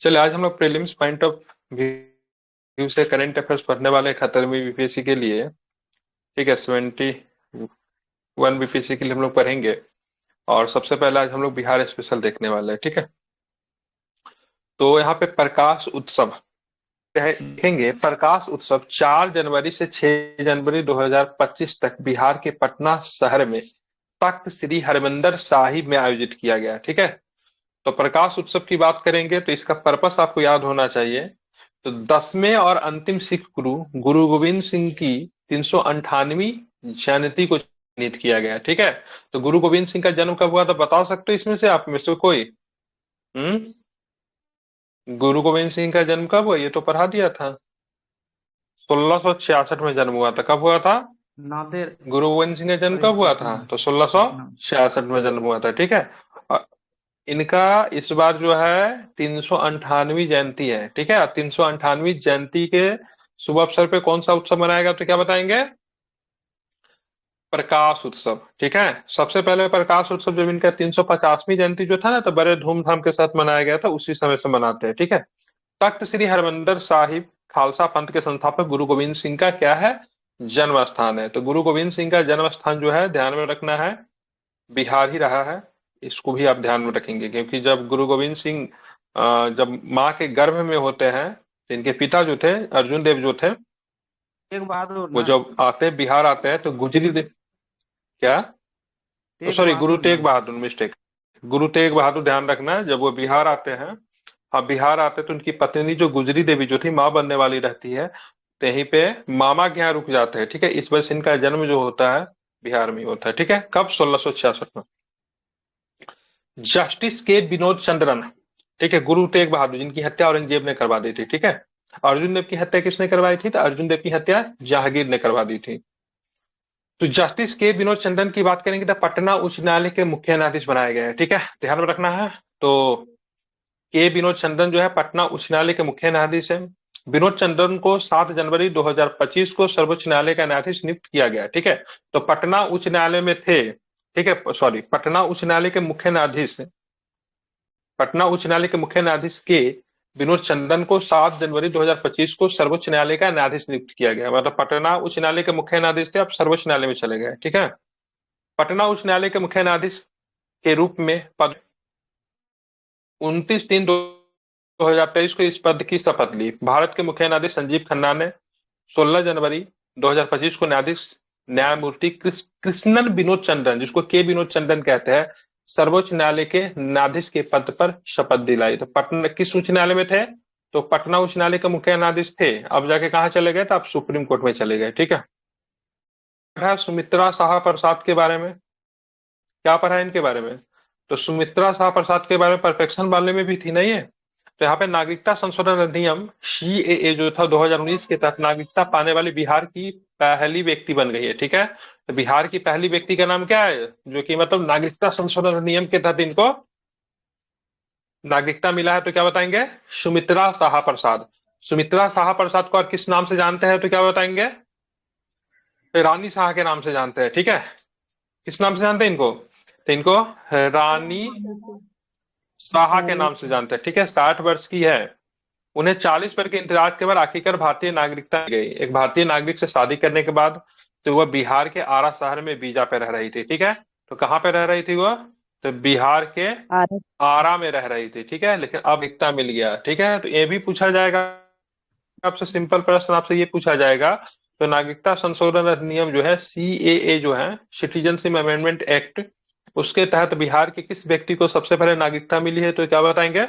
चलिए आज हम लोग प्रीलिम्स पॉइंट ऑफ व्यू से करंट अफेयर्स पढ़ने वाले 71वीं बीपीएससी के लिए। ठीक है, 71 बीपीएससी के लिए हम लोग पढ़ेंगे। और सबसे पहले आज हम लोग बिहार स्पेशल देखने वाले हैं। ठीक है, तो यहाँ पे प्रकाश उत्सव देखेंगे। प्रकाश उत्सव 4 जनवरी से 6 जनवरी 2025 तक बिहार के पटना शहर में तख्त श्री हरमंदिर साहिब में आयोजित किया गया। ठीक है, तो प्रकाश उत्सव की बात करेंगे तो इसका पर्पस आपको याद होना चाहिए। तो 10वें और अंतिम सिख गुरु गुरु गोविंद सिंह की 398वीं जयंती को चिन्हित किया गया। ठीक है, तो गुरु गोविंद सिंह का जन्म कब हुआ था बता सकते हो इसमें से, आप में से कोई? हम्म गुरु गोविंद सिंह का जन्म कब हुआ, ये तो पढ़ा दिया था। 1666 में जन्म हुआ था। कब हुआ था? नादेर गुरु गोविंद सिंह का जन्म और कब हुआ था? पटना तो पटना 1666 में जन्म हुआ था। ठीक है, और इनका इस बार जो है 398वीं जयंती है। ठीक है, 398वीं जयंती के शुभ अवसर पे कौन सा उत्सव मनाएगा, तो क्या बताएंगे? प्रकाश उत्सव। ठीक है, सबसे पहले प्रकाश उत्सव जब इनका 350वीं जयंती जो था ना, तो बड़े धूमधाम के साथ मनाया गया था, उसी समय से मनाते हैं। ठीक है, तख्त श्री हरमंदिर साहिब खालसा पंथ के संस्थापक गुरु गोविंद सिंह का क्या है? जन्म स्थान है। तो गुरु गोविंद सिंह का जन्म स्थान जो है ध्यान में रखना है, बिहार ही रहा है। इसको भी आप ध्यान में रखेंगे, क्योंकि जब गुरु गोविंद सिंह जब माँ के गर्भ में होते हैं तो इनके पिता जो थे अर्जुन देव जो थे, तेग बहादुर वो ना। जब आते हैं बिहार आते हैं तो गुजरी देव क्या, तेग सॉरी, गुरु बहादुर ना। तेग बहादुर, मिस्टेक। गुरु तेग बहादुर, ध्यान रखना, जब वो बिहार आते हैं, हाँ बिहार आते तो उनकी पत्नी जो गुजरी देवी जो थी माँ बनने वाली रहती है, तो यहीं पे मामा के यहाँ रुक जाते हैं। ठीक है, इस वजह से इनका जन्म जो होता है बिहार में ही होता है। ठीक है, कब? 1666 में। जस्टिस के विनोद चंद्रन, ठीक है, गुरु तेग बहादुर जिनकी हत्या औरंगजेब ने करवा दी थी। ठीक है, अर्जुन देव की हत्या किसने करवाई थी? तो अर्जुन देव की हत्या जहांगीर ने करवा दी थी। तो जस्टिस के विनोद चंद्रन की बात करेंगे तो पटना उच्च न्यायालय के मुख्य न्यायाधीश बनाए गए हैं। ठीक है, ध्यान में रखना है। तो के विनोद चंद्रन जो है पटना उच्च न्यायालय के मुख्य न्यायाधीश है। विनोद चंद्रन को 7 जनवरी 2025 को सर्वोच्च न्यायालय का न्यायाधीश नियुक्त किया गया। ठीक है, तो पटना उच्च न्यायालय में थे, ठीक है, सॉरी, पटना उच्च न्यायालय के मुख्य न्यायाधीश, पटना उच्च न्यायालय के मुख्य न्यायाधीश के विनोद चंदन को 7 जनवरी 2025 को सर्वोच्च न्यायालय का न्यायाधीश नियुक्त किया गया। मतलब पटना उच्च न्यायालय के मुख्य न्यायाधीश थे, अब सर्वोच्च न्यायालय में चले गए। ठीक है, पटना उच्च न्यायालय के मुख्य न्यायाधीश के रूप में पद 29/3/2023 को इस पद की शपथ ली। भारत के मुख्य न्यायाधीश संजीव खन्ना ने 16 जनवरी 2025 को न्यायाधीश न्यायमूर्ति कृष्णन विनोद चंद्रन, जिसको के विनोद चंद्रन कहते हैं, सर्वोच्च न्यायालय के न्यायाधीश के पद पर शपथ दिलाई। तो पटना किस उच्च न्यायालय में थे? तो पटना उच्च न्यायालय के मुख्य न्यायाधीश थे। अब जाके कहाँ चले गए? तो आप सुप्रीम कोर्ट में चले गए। ठीक है, पढ़ा सुमित्रा साहा प्रसाद के बारे में, क्या पढ़ा है इनके बारे में? तो सुमित्रा साहा प्रसाद के बारे में परफेक्शन वाले में भी थी नहीं है। तो यहाँ पे नागरिकता संशोधन अधिनियम सीएए जो था 2019 के तहत नागरिकता पाने वाली बिहार की पहली व्यक्ति बन गई है। ठीक है, तो बिहार की पहली व्यक्ति का नाम क्या है, जो कि मतलब नागरिकता संशोधन अधिनियम के तहत इनको नागरिकता मिला है? तो क्या बताएंगे? सुमित्रा साहा प्रसाद। सुमित्रा साहा प्रसाद को और किस नाम से जानते हैं, तो क्या बताएंगे? रानी साहा के नाम से जानते हैं। ठीक है, किस नाम से जानते हैं इनको? तो इनको रानी साहा के नाम से जानते हैं। ठीक है, 60 वर्ष की है। उन्हें 40 वर्ष के इंतजार के बाद आखिरकार भारतीय नागरिकता मिल गई। एक भारतीय नागरिक से शादी करने के बाद तो वह बिहार के आरा शहर में वीजा पे रह रही थी। ठीक है, तो कहाँ पे रह रही थी वह? तो बिहार के आरा में रह रही थी। ठीक है, लेकिन अब नागरिकता मिल गया। ठीक है, तो ये भी पूछा जाएगा आपसे, सिंपल प्रश्न आपसे ये पूछा जाएगा। तो नागरिकता संशोधन अधिनियम जो है सीएए जो है, सिटीजनशिप अमेंडमेंट एक्ट, उसके तहत बिहार के किस व्यक्ति को सबसे पहले नागरिकता मिली है? तो क्या बताएंगे?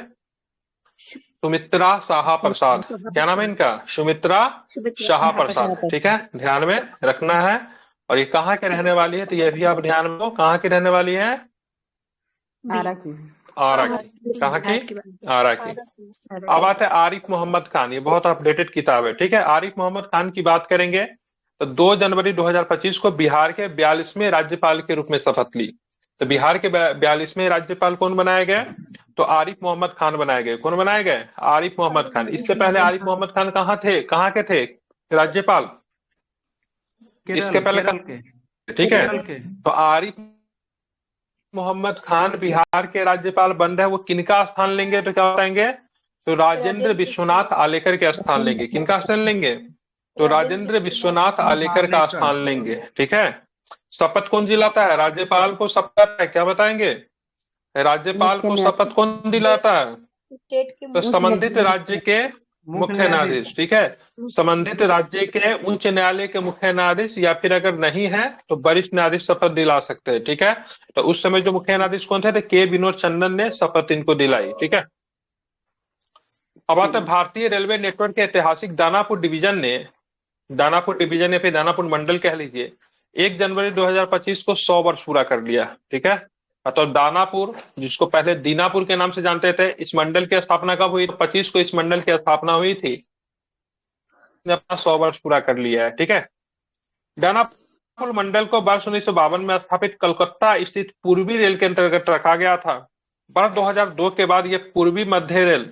सुमित्रा साहा प्रसाद। क्या नाम है इनका? सुमित्रा साहा प्रसाद। ठीक है, ध्यान में रखना है। और ये कहाँ के रहने वाली है? तो ये भी आप ध्यान में, कहाँ की रहने वाली है? आरा की। आरा की। कहाँ की? आरा की। अब आते हैं आरिफ मोहम्मद खान। ये बहुत अपडेटेड किताब है। ठीक है, आरिफ मोहम्मद खान की बात करेंगे तो 2 जनवरी 2025 को बिहार के 42वें राज्यपाल के रूप में शपथ ली। तो बिहार के 42वें राज्यपाल कौन बनाए गए? तो आरिफ मोहम्मद खान बनाए गए। कौन बनाए गए? आरिफ मोहम्मद खान। इससे पहले आरिफ मोहम्मद खान कहाँ थे, कहाँ के थे राज्यपाल? इसके केरल पहले केरल के ठीक है, केरल के तो आरिफ मोहम्मद खान बिहार के राज्यपाल बन रहे हैं, वो किनका स्थान लेंगे? तो क्या बताएंगे? तो राजेंद्र विश्वनाथ आलेकर के स्थान लेंगे। किनका स्थान लेंगे? तो राजेंद्र विश्वनाथ आलेकर का स्थान लेंगे। ठीक है। शपथ कौन दिलाता है? राज्यपाल को शपथ है, क्या बताएंगे? राज्यपाल को शपथ कौन दिलाता है? तो संबंधित राज्य के मुख्य न्यायाधीश। ठीक है। संबंधित राज्य के उच्च न्यायालय के मुख्य न्यायाधीश, या फिर अगर नहीं है तो वरिष्ठ न्यायाधीश शपथ दिला सकते हैं। ठीक है। तो उस समय जो मुख्य न्यायाधीश कौन थे? तो के विनोद चंदन ने शपथ इनको दिलाई। ठीक है। अब आते हैं भारतीय रेलवे नेटवर्क के ऐतिहासिक दानापुर डिवीजन ने, दानापुर डिवीजन या फिर दानापुर मंडल कह लीजिए, 1 जनवरी 2025 को 100 वर्ष पूरा कर लिया। ठीक है। तो दानापुर, जिसको पहले दीनापुर के नाम से जानते थे, इस मंडल की स्थापना कब हुई? 25 को इस मंडल की स्थापना हुई थी। ने अपना 100 वर्ष पूरा कर लिया है। ठीक है। दानापुर मंडल को वर्ष 1952 में स्थापित कलकत्ता स्थित पूर्वी रेल के अंतर्गत रखा गया था। वर्ष 2002 के बाद ये पूर्वी मध्य रेल,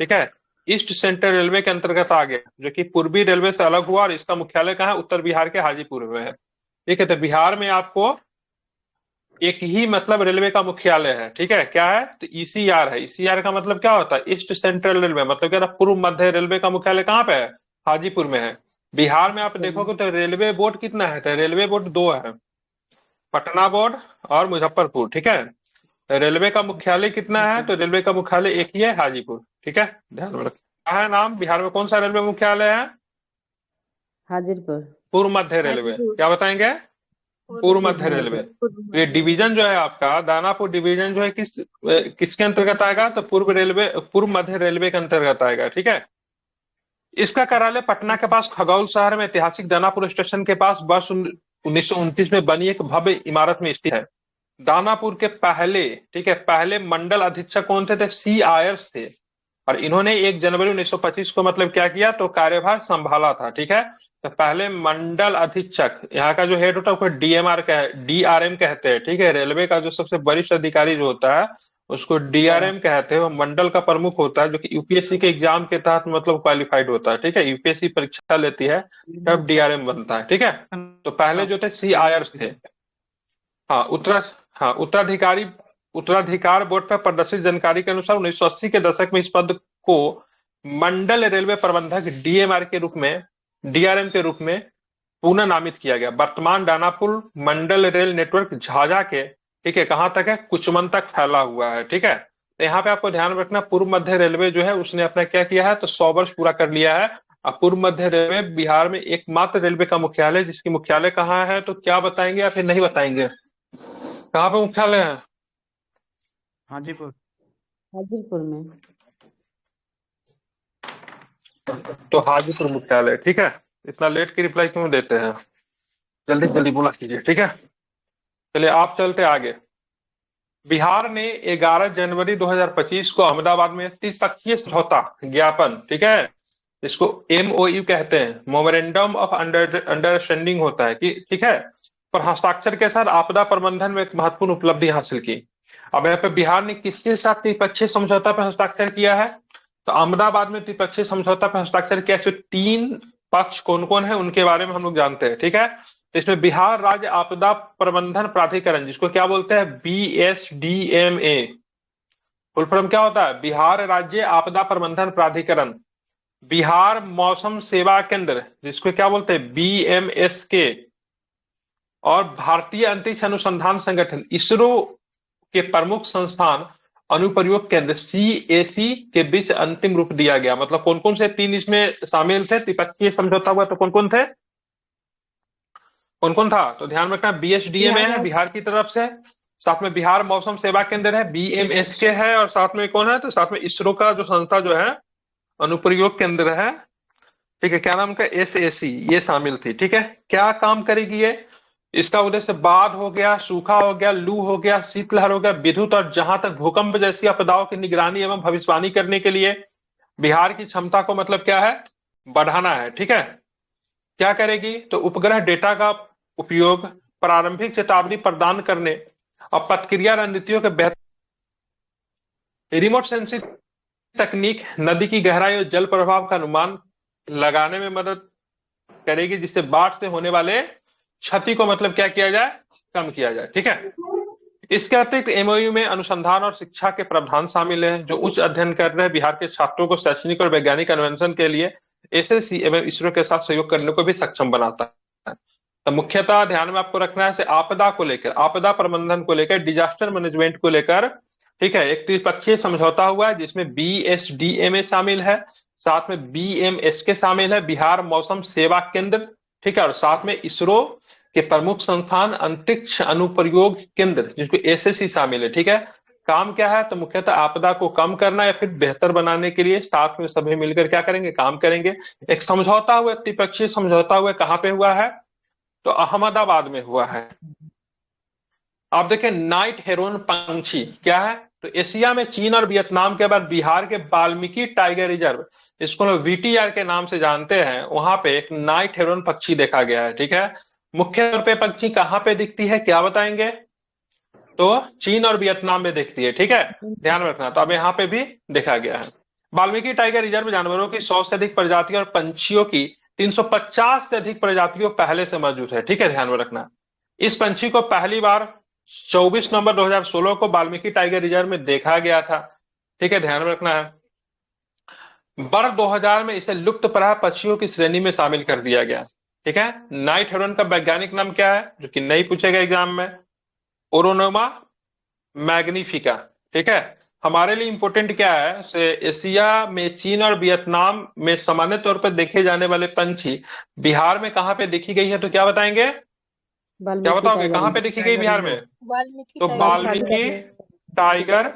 ठीक है, ईस्ट सेंट्रल रेलवे के अंतर्गत आ गया, जो कि पूर्वी रेलवे से अलग हुआ, और इसका मुख्यालय कहाँ है? उत्तर बिहार के हाजीपुर में है। ठीक है। तो बिहार में आपको एक ही मतलब रेलवे का मुख्यालय है। ठीक है। क्या है? तो ईसीआर है। ईसीआर का मतलब क्या होता है? ईस्ट सेंट्रल रेलवे, मतलब क्या? पूर्व मध्य रेलवे का मुख्यालय कहाँ पे है? हाजीपुर में है। बिहार में आप देखोगे तो रेलवे बोर्ड कितना है? तो रेलवे बोर्ड 2 है, पटना बोर्ड और मुजफ्फरपुर। ठीक है। रेलवे का मुख्यालय कितना है? तो रेलवे का मुख्यालय एक ही है, हाजीपुर। ठीक है। ध्यान में रखें। क्या है नाम? बिहार में कौन सा रेलवे मुख्यालय है? हाजीपुर। पूर्व मध्य रेलवे। क्या बताएंगे? पूर्व मध्य रेलवे। ये डिवीजन जो है आपका, दानापुर डिवीजन जो है, किसके अंतर्गत आएगा? तो पूर्व रेलवे, पूर्व मध्य रेलवे के अंतर्गत आएगा। ठीक है। इसका कार्यालय पटना के पास खगौल शहर में ऐतिहासिक दानापुर स्टेशन के पास वर्ष 1929 में बनी एक भव्य इमारत में स्थित है। दानापुर के पहले, ठीक है, पहले मंडल अधीक्षक कौन थे? सी आयर्स थे, और इन्होंने 1 जनवरी 1925 को मतलब क्या किया? तो कार्यभार संभाला था। ठीक है। तो पहले मंडल अधीक्षक, यहाँ का जो हेड होता है उसको डीआरएम कहते हैं। ठीक है। रेलवे का जो सबसे वरिष्ठ अधिकारी जो होता है उसको डीआरएम कहते हैं। वो मंडल का प्रमुख होता है, जो कि यूपीएससी के एग्जाम के तहत मतलब क्वालिफाइड होता है। ठीक है। यूपीएससी परीक्षा लेती है तब डीआरएम बनता है। ठीक है। तो पहले जो थे सी आयर्स थे। हाँ, उत्तराधिकार बोर्ड पर प्रदर्शित जानकारी के अनुसार 1980 के दशक में इस पद को मंडल रेलवे प्रबंधक डीआरएम के रूप में पुनः नामित किया गया। वर्तमान दानापुर मंडल रेल नेटवर्क झाझा के, ठीक है, कहां तक है? कुचमन तक फैला हुआ है। ठीक है। तो यहाँ पे आपको ध्यान रखना, पूर्व मध्य रेलवे जो है उसने अपना क्या किया है? तो 100 वर्ष पूरा कर लिया है। अब पूर्व मध्य रेलवे बिहार में एकमात्र रेलवे का मुख्यालय, जिसकी मुख्यालय कहाँ है? तो क्या बताएंगे या फिर नहीं बताएंगे? कहाँ पे मुख्यालय है? हाजीपुर। हाजीपुर में। तो हाजीपुर मुख्यालय। ठीक है। इतना लेट की रिप्लाई क्यों देते हैं? जल्दी जल्दी बोला कीजिए। ठीक है। चलिए आप चलते आगे। बिहार ने 11 जनवरी 2025 को अहमदाबाद में त्रिपक्षीय समझौता ज्ञापन, ठीक है, इसको एमओयू कहते हैं, मोमेरेंडम ऑफ अंडरस्टैंडिंग होता है कि, ठीक है, पर हस्ताक्षर के साथ आपदा प्रबंधन में एक महत्वपूर्ण उपलब्धि हासिल की। अब यहाँ पे बिहार ने किसके साथ त्रिपक्षीय समझौता पर हस्ताक्षर किया है? तो अहमदाबाद में त्रिपक्षीय समझौता पर हस्ताक्षर किया। इसमें 3 पक्ष कौन कौन है उनके बारे में हम लोग जानते हैं। ठीक है। इसमें बिहार राज्य आपदा प्रबंधन प्राधिकरण, जिसको क्या बोलते हैं? बीएसडीएमए। फुल फॉर्म क्या होता है? बिहार राज्य आपदा प्रबंधन प्राधिकरण। बिहार मौसम सेवा केंद्र, जिसको क्या बोलते हैं? बीएमएसके। और भारतीय अंतरिक्ष अनुसंधान संगठन इसरो के प्रमुख संस्थान अनुप्रयोग केंद्र सीएसी के बीच अंतिम रूप दिया गया। मतलब कौन कौन से 3 इसमें शामिल थे? त्रिपक्षीय समझौता हुआ तो कौन कौन थे? कौन कौन था? तो ध्यान रखना, बीएसडीएमए है बिहार की तरफ से, साथ में बिहार मौसम सेवा केंद्र है, बीएमएसके है, और साथ में कौन है? तो साथ में इसरो का जो संस्था जो है अनुप्रयोग केंद्र है। ठीक है। क्या नाम का? एसएसी, ये शामिल थी। ठीक है। क्या काम करेगी ये? इसका उद्देश्य बाढ़ हो गया, सूखा हो गया, लू हो गया, शीतलहर हो गया, विद्युत और जहां तक भूकंप जैसी आपदाओं की निगरानी एवं भविष्यवाणी करने के लिए बिहार की क्षमता को मतलब क्या है? बढ़ाना है। ठीक है। क्या करेगी? तो उपग्रह डेटा का उपयोग, प्रारंभिक चेतावनी प्रदान करने और प्रतिक्रिया रणनीतियों के बेहतर, रिमोट सेंसिंग तकनीक नदी की गहराई और जल प्रभाव का अनुमान लगाने में मदद करेगी, जिससे बाढ़ से होने वाले क्षति को मतलब क्या किया जाए? कम किया जाए। ठीक है। इसके अतिरिक्त एमओयू में अनुसंधान और शिक्षा के प्रावधान शामिल हैं, जो उच्च अध्ययन कर रहे बिहार के छात्रों को शैक्षणिक और वैज्ञानिक अन्वेषण के लिए एसएससी एवं इसरो के साथ सहयोग करने को भी सक्षम बनाता है। तो मुख्यतः ध्यान में आपको रखना है आपदा को लेकर, आपदा प्रबंधन को लेकर, डिजास्टर मैनेजमेंट को लेकर, ठीक है, एक त्रिपक्षीय समझौता हुआ है जिसमें बीएसडीएमए शामिल है, साथ में बीएमएसके शामिल है, बिहार मौसम सेवा केंद्र, ठीक है, और साथ में इसरो के प्रमुख संस्थान अंतरिक्ष अनुप्रयोग केंद्र जिसको एसएससी शामिल है। ठीक है, काम क्या है? तो मुख्यतः आपदा को कम करना या फिर बेहतर बनाने के लिए साथ में सभी मिलकर क्या करेंगे? काम करेंगे। एक समझौता हुआ, त्रिपक्षीय समझौता हुआ, कहां पे हुआ है? तो अहमदाबाद में हुआ है। आप देखें, नाइट हेरोन पंछी क्या है? तो एशिया में चीन और वियतनाम के बाद बिहार के वाल्मीकि टाइगर रिजर्व, इसको लोग वीटीआर के नाम से जानते हैं, वहां पे एक नाइट हेरोन पक्षी देखा गया है। ठीक है, मुख्य तौर पे पक्षी कहां पे दिखती है, क्या बताएंगे? तो चीन और वियतनाम में दिखती है। ठीक है, ध्यान रखना। तो अब यहाँ पे भी देखा गया है। वाल्मीकि टाइगर रिजर्व जानवरों की 100 से अधिक प्रजातियों और पंछियों की 350 से अधिक प्रजातियों पहले से मौजूद है। ठीक है, ध्यान में रखना। इस पंछी को पहली बार 24 नवंबर 2016 को वाल्मीकि टाइगर रिजर्व में देखा गया था। ठीक है, ध्यान में रखना है। वर्ष 2000 में इसे लुप्तप्राय पक्षियों की श्रेणी में शामिल कर दिया गया। ठीक है, नाइट हेरोन का वैज्ञानिक नाम क्या है, जो कि नहीं पूछेगा एग्जाम में? ओरोनोमा मैग्निफिका। ठीक है, हमारे लिए इंपॉर्टेंट क्या है से एशिया में चीन और वियतनाम में सामान्य तौर पर देखे जाने वाले पंछी बिहार में कहां पे देखी गई है? तो क्या बताएंगे? क्या बताओगे, कहां पे देखी गई बिहार में? तो वाल्मीकि टाइगर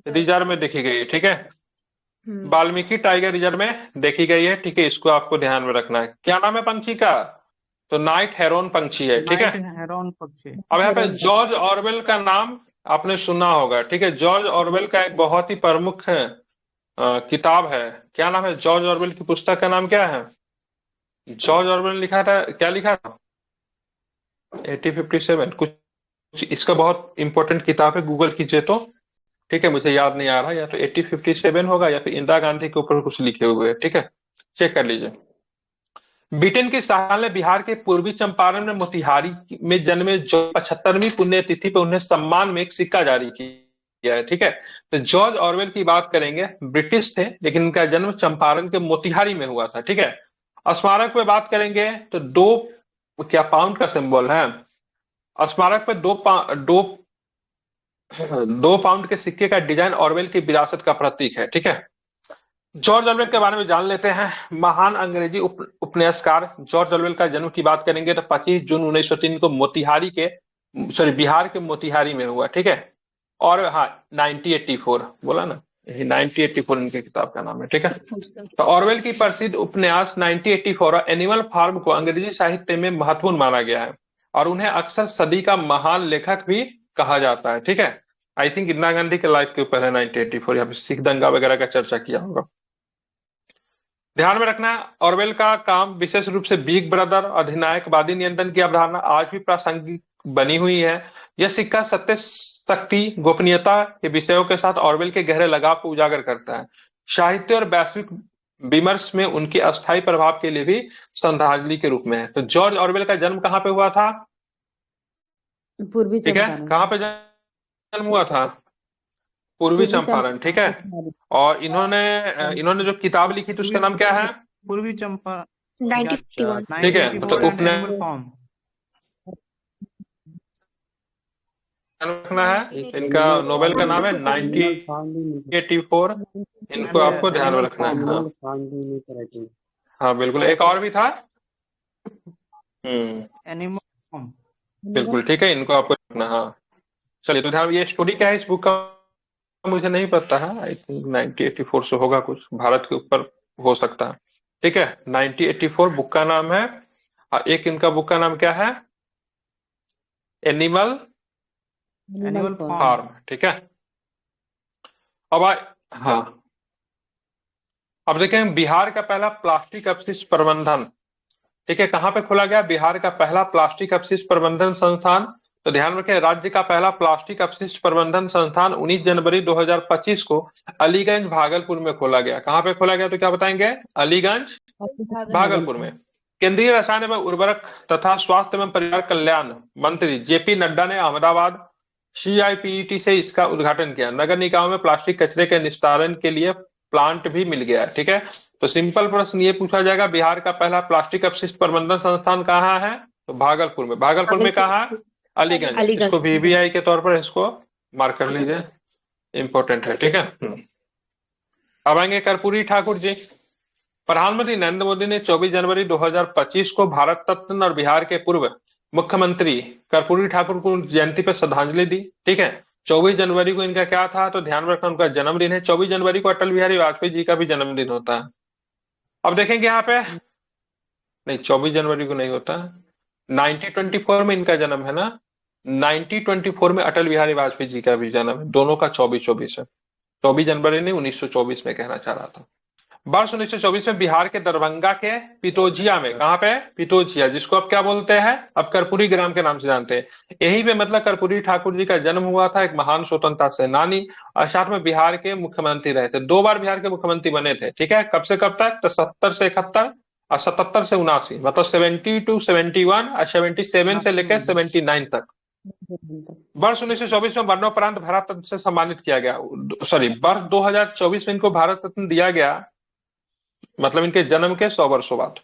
रिजर्व में देखी गई है। ठीक है, वाल्मीकि टाइगर रिजर्व में देखी गई है। ठीक है, इसको आपको ध्यान में रखना है। क्या नाम है पंछी का? तो नाइट हेरोन पंछी है। ठीक है, नाइट हेरोन पक्षी। अब यहाँ पे जॉर्ज ऑरवेल का नाम आपने सुना होगा। ठीक है, जॉर्ज ऑरवेल का एक बहुत ही प्रमुख किताब है। क्या नाम है जॉर्ज ऑरवेल की पुस्तक का नाम? क्या है जॉर्ज ऑरवेल ने लिखा था? क्या लिखा था? 1857 कुछ इसका बहुत इंपॉर्टेंट किताब है, गूगल कीजिए तो। ठीक है, मुझे याद नहीं आ रहा, या तो 1857 होगा या फिर इंदिरा गांधी के ऊपर कुछ लिखे हुए हैं। ठीक है, चेक कर लीजिए। ब्रिटेन की शाह ने बिहार के पूर्वी चंपारण में मोतिहारी में जन्मे 75वीं पुण्यतिथि पर उन्हें सम्मान में एक सिक्का जारी किया है। ठीक है, तो जॉर्ज ऑरवेल की बात करेंगे, ब्रिटिश थे लेकिन उनका जन्म चंपारण के मोतिहारी में हुआ था। ठीक है, स्मारक पे बात करेंगे तो क्या पाउंड का सिंबल है? स्मारक पे दो पाउंड के सिक्के का डिजाइन ऑरवेल की विरासत का प्रतीक है। ठीक है, जॉर्ज ऑरवेल के बारे में जान लेते हैं। महान अंग्रेजी उपन्यासकार जॉर्ज ऑरवेल का जन्म की बात करेंगे तो 25 जून 1903 को बिहार के मोतिहारी में हुआ। ठीक है, और हाँ 1984 बोला ना, यही 1984 इनके किताब का नाम है। ठीक है, तो ऑरवेल की प्रसिद्ध उपन्यास 1984 एनिमल फार्म को अंग्रेजी साहित्य में महत्वपूर्ण माना गया है और उन्हें अक्सर सदी का महान लेखक भी कहा जाता है। ठीक है, आई थिंक इंदिरा गांधी के लाइफ के ऊपर है 1984, यहाँ पे सिख दंगा वगैरह का चर्चा किया होगा। ध्यान में रखना, ऑरवेल का काम विशेष रूप से बिग ब्रदर, अधिनायकवादी नियंत्रण की अवधारणा आज भी प्रासंगिक बनी हुई है। यह सिक्का सत्य, शक्ति, गोपनीयता के विषयों के साथ ऑरवेल के गहरे लगाव को उजागर करता है। साहित्य और वैश्विक विमर्श में उनके अस्थायी प्रभाव के लिए भी श्रद्धांजलि के रूप में है। तो जॉर्ज ऑरवेल का जन्म कहाँ पे हुआ था? पूर्वी ठीक है, चंपारण। कहाँ पे जन्म हुआ था? पूर्वी चंपारण। ठीक है, और इन्होंने जो किताब लिखी थी उसका नाम क्या है? पूर्वी चंपारण। 1951। ठीक है, मतलब एनिमल फार्म। रखना है। इनका नोबेल का नाम है 1984, इनको आपको ध्यान में रखना है। हाँ हाँ बिल्कुल, एक और भी था। Animal farm. बिल्कुल ठीक है, इनको आपको रखना। हाँ चलिए, तो ध्यान, ये स्टोरी क्या है इस बुक का मुझे नहीं पता है। आई थिंक 1984 से होगा, कुछ भारत के ऊपर हो सकता है। ठीक है, 1984 बुक का नाम है। एक इनका बुक का नाम क्या है? Animal farm. ठीक है, अब हाँ, अब देखें बिहार का पहला प्लास्टिक अपशिष्ट प्रबंधन। ठीक है, कहां पे खोला गया? बिहार का पहला प्लास्टिक अपशिष्ट प्रबंधन संस्थान। तो ध्यान रखें, राज्य का पहला प्लास्टिक अपशिष्ट प्रबंधन संस्थान 19 जनवरी 2025 को अलीगंज भागलपुर में खोला गया। कहां पे खोला गया? तो क्या बताएंगे? अलीगंज भागलपुर में। केंद्रीय रसायन एवं उर्वरक तथा स्वास्थ्य एवं परिवार कल्याण मंत्री जेपी नड्डा ने अहमदाबाद CIPET से इसका उद्घाटन किया। नगर निकायों में प्लास्टिक कचरे के निस्तारण के लिए प्लांट भी मिल गया, ठीक है। तो सिंपल प्रश्न ये पूछा जाएगा, बिहार का पहला प्लास्टिक अपशिष्ट प्रबंधन संस्थान कहाँ है? तो भागलपुर में। भागलपुर में कहाँ? अलीगंज। इसको अलीगंज। VVI के तौर पर इसको मार्क कर लीजिए, इंपॉर्टेंट है, ठीक है। अब आएंगे कर्पूरी ठाकुर जी। प्रधानमंत्री नरेंद्र मोदी ने 24 जनवरी 2025 को भारत रत्न और बिहार के पूर्व मुख्यमंत्री कर्पूरी ठाकुर को जयंती पर श्रद्धांजलि दी, ठीक है। 24 जनवरी को इनका क्या था? तो ध्यान रखना, उनका जन्मदिन है। 24 जनवरी को अटल बिहारी वाजपेयी जी का भी जन्मदिन होता है। अब देखेंगे यहाँ पे, नहीं 24 जनवरी को नहीं होता, 1924 में इनका जन्म है ना, 1924 में अटल बिहारी वाजपेयी जी का भी जन्म है। दोनों का 24-24 है। 24 जनवरी नहीं, 1924 में कहना चाह रहा था। वर्ष 1924 में बिहार के दरभंगा के पितोजिया में, कहां पे? पितोजिया, जिसको अब क्या बोलते हैं? अब कर्पूरी ग्राम के नाम से जानते हैं। यही पे मतलब कर्पूरी ठाकुर जी का जन्म हुआ था, एक महान स्वतंत्रता सेनानी, और साथ में बिहार के मुख्यमंत्री रहे थे। 2 बार बिहार के मुख्यमंत्री बने थे, ठीक है। कब से कब तक? तो 70 से 71 और 77 से 79, मतलब 70 to 71 और 77 से लेकर 79 तक। वर्ष 1924 में मरणोपरांत भारत रत्न से सम्मानित किया गया, सॉरी वर्ष 2024 में इनको भारत रत्न दिया गया, मतलब इनके जन्म के 100 वर्षों बाद।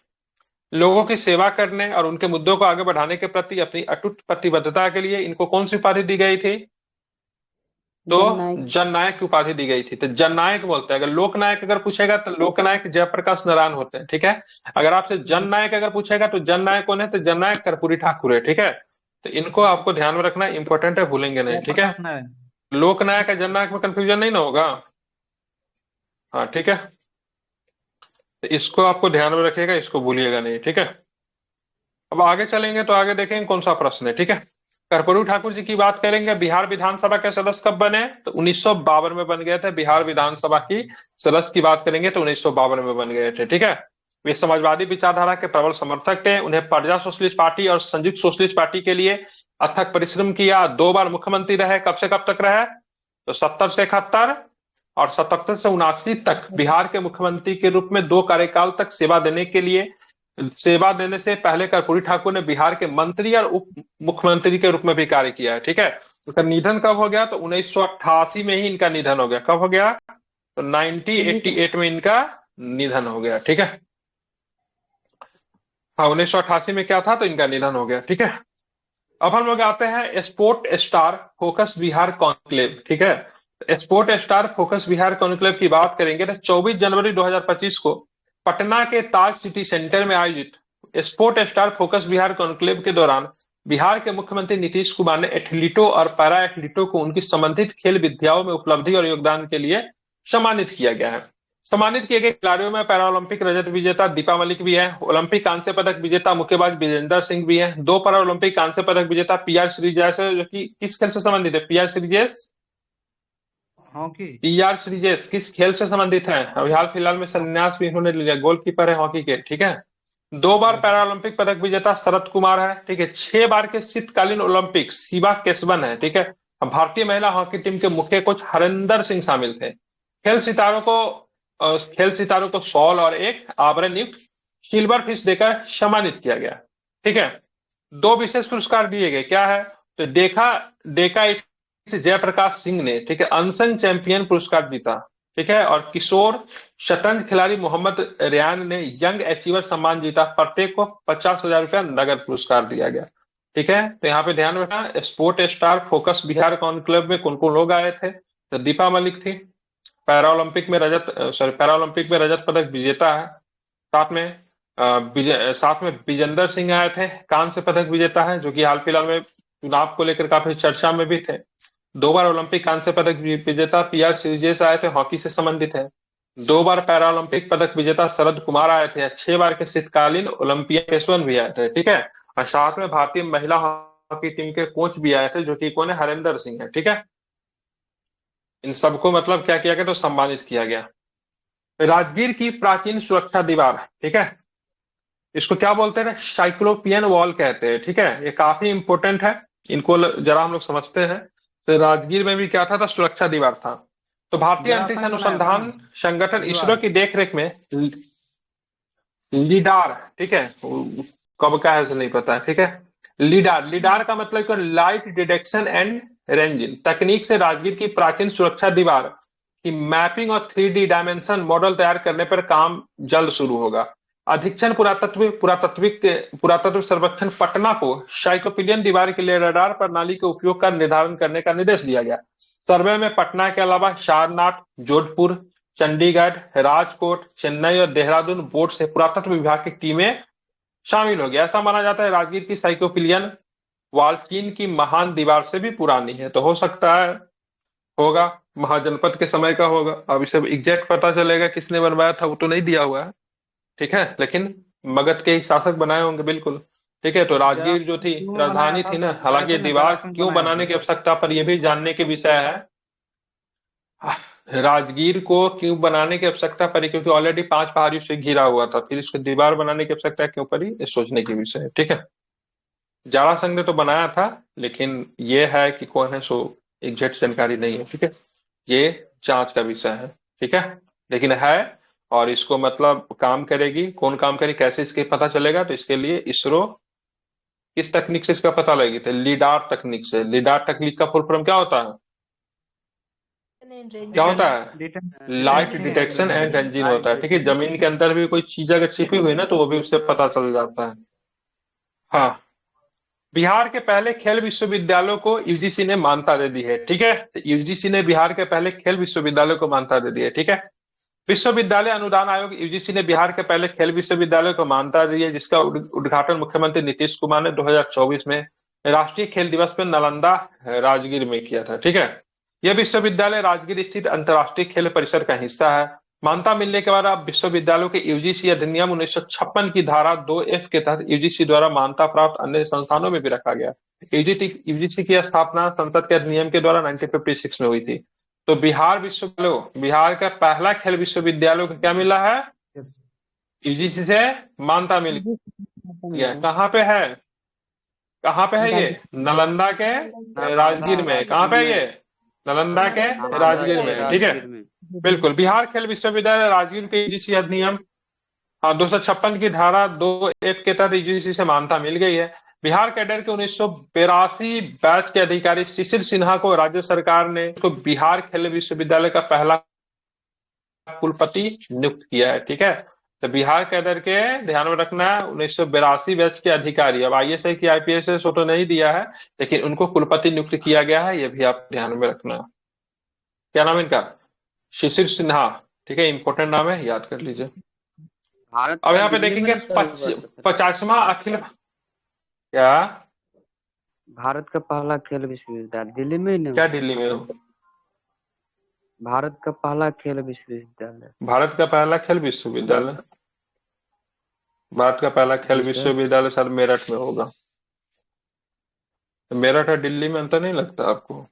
लोगों की सेवा करने और उनके मुद्दों को आगे बढ़ाने के प्रति अपनी अटूट प्रतिबद्धता के लिए इनको कौन सी उपाधि दी गई थी? तो जननायक। जननायक की उपाधि दी गई थी। तो जननायक बोलते हैं। अगर लोकनायक अगर पूछेगा तो लोकनायक जयप्रकाश नारायण होते हैं, ठीक है। अगर आपसे जननायक अगर पूछेगा तो जननायक कौन है? तो जननायक कर्पूरी ठाकुर है, ठीक है। तो इनको आपको ध्यान में रखना, इंपॉर्टेंट है, भूलेंगे नहीं, ठीक है। जयप्रकाश नारायण। लोकनायक और जननायक में कंफ्यूजन नहीं ना होगा? हाँ, ठीक है। तो इसको आपको ध्यान में रखिएगा, इसको भूलिएगा नहीं, ठीक है। अब आगे चलेंगे तो आगे देखेंगे कौन सा प्रश्न है, ठीक है। कर्पूरी ठाकुर जी की बात करेंगे। बिहार विधानसभा के सदस्य कब बने? तो 1952 में बन गए थे। बिहार विधानसभा की सदस्य की बात करेंगे तो 1952 में बन गए थे, ठीक है। वे समाजवादी विचारधारा के प्रबल समर्थक थे। उन्हें प्रजा सोशलिस्ट पार्टी और संयुक्त सोशलिस्ट पार्टी के लिए अथक परिश्रम किया। 2 बार मुख्यमंत्री रहे। कब से कब तक रहे? तो 70 से 71 और 77 से 79 तक बिहार के मुख्यमंत्री के रूप में 2 कार्यकाल तक सेवा देने से पहले कर्पूरी ठाकुर ने बिहार के मंत्री और उप मुख्यमंत्री के रूप में भी कार्य किया है, ठीक है। उनका निधन कब हो गया? तो 1988 में ही इनका निधन हो गया। कब हो गया? तो 1988 में इनका निधन हो गया, ठीक है। हाँ, 1988 में क्या था? तो इनका निधन हो गया, ठीक है। अब हम लोग आते हैं sport star focus Bihar conclave, ठीक है। Sport star focus Bihar conclave की बात करेंगे तो 24 जनवरी 2025 को पटना के ताज सिटी सेंटर में आयोजित sport star focus Bihar conclave के दौरान बिहार के मुख्यमंत्री नीतीश कुमार ने एथलीटों और पैरा एथलीटों को उनकी संबंधित खेल विद्याओं में उपलब्धि और योगदान के लिए सम्मानित किया गया है। सम्मानित किए गए खिलाड़ियों में पैरा ओलंपिक रजत विजेता दीपा मलिक भी है। ओलंपिक कांस्य पदक विजेता मुक्केबाज विजेंदर सिंह भी है। 2 पैरा ओलंपिक कांस्य पदक विजेता PR श्रीजेश है, जो कि किस खेल से संबंधित है? PR Sreejesh, hockey. PR Sreejesh किस खेल से संबंधित है? अभी हाल फिलहाल में संन्यास भी इन्होंने लिया, गोलकीपर है हॉकी के, ठीक है। 2 बार पैरा ओलंपिक पदक विजेता शरद कुमार है, ठीक है। 6 बार के शीतकालीन ओलंपिक शिवा केशवन है, ठीक है। अब भारतीय महिला हॉकी टीम के मुख्य कोच हरिंदर सिंह शामिल थे। खेल सितारों को शॉल और एक आभरण युक्त सिल्वर फिश देकर सम्मानित किया गया, ठीक है। 2 विशेष पुरस्कार दिए गए, क्या है? तो डेका जयप्रकाश सिंह ने, ठीक है, अनसंग चैंपियन पुरस्कार जीता, ठीक है। और किशोर शतरंज खिलाड़ी मोहम्मद रेयान ने यंग अचीवर सम्मान जीता। प्रत्येक को 50,000 रुपया नगद पुरस्कार दिया गया, ठीक है। तो यहाँ पे ध्यान रखना, sport star focus Bihar conclave में कौन कौन लोग आए थे? तो दीपा मलिक थी, पैरा ओलंपिक में रजत पदक विजेता है। साथ में विजेंदर सिंह आए थे, कांस्य पदक विजेता है, जो कि हाल फिलहाल में चुनाव को लेकर काफी चर्चा में भी थे। 2 बार ओलंपिक कांस्य पदक विजेता PR श्रीजेश आए थे, हॉकी से संबंधित है। 2 बार पैरा ओलंपिक पदक विजेता शरद कुमार आए थे। 6 बार के शीतकालीन ओलंपियन केशवन भी आए थे, ठीक है। और साथ में भारतीय महिला हॉकी टीम के कोच भी आए थे, जो कि कौन है? हरिंदर सिंह है, ठीक है। इन सबको मतलब क्या किया गया? तो सम्मानित किया गया। राजगीर की प्राचीन सुरक्षा दीवार, ठीक है, इसको क्या बोलते हैं? साइक्लोपियन वॉल कहते हैं, ठीक है। ये काफी इंपॉर्टेंट है, इनको जरा हम लोग समझते हैं। तो राजगीर में भी क्या था? तो सुरक्षा दीवार था। तो भारतीय अंतरिक्ष जरासंध बनाया था अनुसंधान ना संगठन दीवार। इसरो की देखरेख में लीडार, ठीक है, कब का है उसे नहीं पता है, ठीक है। लीडार का मतलब लाइट डिटेक्शन एंड रेंजिन तकनीक से राजगीर की प्राचीन सुरक्षा दीवार की मैपिंग और 3D डायमेंशन मॉडल तैयार करने पर काम जल्द शुरू होगा। अधीक्षण पुरातत्व सर्वेक्षण पटना को साइकोपिलियन दीवार के लिए रडार प्रणाली के उपयोग का निर्धारण करने का निर्देश दिया गया। सर्वे में पटना के अलावा सारनाथ, जोधपुर, चंडीगढ़, राजकोट, चेन्नई और देहरादून बोर्ड से पुरातत्व विभाग की टीमें शामिल होगी। ऐसा माना जाता है राजगीर की साइकोपिलियन वाल चीन की महान दीवार से भी पुरानी है, तो हो सकता है होगा महाजनपद के समय का होगा। अब इसे एग्जैक्ट पता चलेगा किसने बनवाया था वो तो नहीं दिया हुआ है, ठीक है, लेकिन मगध के ही शासक बनाए होंगे बिल्कुल। ठीक है, तो जरा राजगीर जो थी क्यों बनाया राजधानी था थी ना, सब बताए हालांकि ये थे ना, दीवार जरासंध क्यों बनाया बनाने था। की आवश्यकता पर यह भी जानने के विषय है। राजगीर को क्यों बनाने की आवश्यकता पड़ी, क्योंकि ऑलरेडी 5 पहाड़ियों से घिरा हुआ था, फिर इसको दीवार बनाने की आवश्यकता क्यों पड़ी, ये सोचने की विषय है। ठीक है, जरासंध ने तो बनाया था, लेकिन ये है कि कौन है सो एग्जैक्ट जानकारी नहीं है। ठीक है, ये जांच का विषय है। ठीक है, लेकिन है, और इसको मतलब काम करेगी, कौन काम करेगी, कैसे इसके पता चलेगा, तो इसके लिए इसरो किस तकनीक से इसका पता लगेगी, तो लीडार तकनीक से। लीडार तकनीक का फुल फॉर्म क्या होता है, क्या होता है, लाइट डिटेक्शन एंड रेंजिंग होता है। ठीक है, जमीन के अंदर भी कोई चीज अगर छिपी हुई ना तो वो भी उससे पता चल जाता है। हाँ, बिहार के पहले खेल विश्वविद्यालयों को यूजीसी ने मान्यता दे दी है। ठीक है, तो यूजीसी ने बिहार के पहले खेल विश्वविद्यालय को मान्यता दे दी है। ठीक है, विश्वविद्यालय अनुदान आयोग यूजीसी ने बिहार के पहले खेल विश्वविद्यालय को मान्यता दी है, जिसका उद्घाटन मुख्यमंत्री नीतीश कुमार ने 2024 में राष्ट्रीय खेल दिवस पर नालंदा राजगीर में किया था। ठीक है, यह विश्वविद्यालय राजगीर स्थित अंतर्राष्ट्रीय खेल परिसर का हिस्सा है। मान्यता मिलने के बाद अब विश्वविद्यालयों के यूजीसी अधिनियम 1956 की धारा 2F के तहत यूजीसी द्वारा मान्यता प्राप्त अन्य संस्थानों में भी रखा गया। यूजीसी की स्थापना संसद के अधिनियम के द्वारा 1956 में हुई थी। तो बिहार विश्वविद्यालय, बिहार का पहला खेल विश्वविद्यालय को क्या मिला है, यूजीसी से मान्यता मिल गया। कहाँ पे है, कहाँ पे है ये, नालंदा के राजगीर में। कहाँ पे है ये, नालंदा के राजगीर में। ठीक है, बिल्कुल, बिहार खेल विश्वविद्यालय राजगीर के यूजीसी अधिनियम, हाँ, 256 की धारा 2F के तहत यूजीसी से मान्यता मिल गई है। बिहार कैडर के 1982 बैच के अधिकारी शिशिर सिन्हा को राज्य सरकार ने उसको बिहार खेल विश्वविद्यालय का पहला कुलपति नियुक्त किया है। ठीक है, तो बिहार कैडर के ध्यान में रखना है 1982 बैच के अधिकारी, अब आईएएस है कि आईपीएस है सो तो नहीं दिया है, लेकिन उनको कुलपति नियुक्त किया गया है, ये भी आप ध्यान में रखना। क्या नाम है इनका, शिशिर सिन्हा। ठीक है, इंपॉर्टेंट नाम है, याद कर लीजिए। भारत अब का यहाँ पे दिल्ली में देखेंगे नहीं शुरू हुआ था। 50वां अखिल, क्या भारत का पहला खेल विश्वविद्यालय दिल्ली में ही नहीं क्या हुआ। दिल्ली में हो, भारत का पहला खेल विश्वविद्यालय भारत का पहला खेल विश्वविद्यालय, भारत का पहला खेल जी सर। विश्वविद्यालय शायद मेरठ में होगा। तो मेरठ और दिल्ली में अंतर नहीं लगता आपको।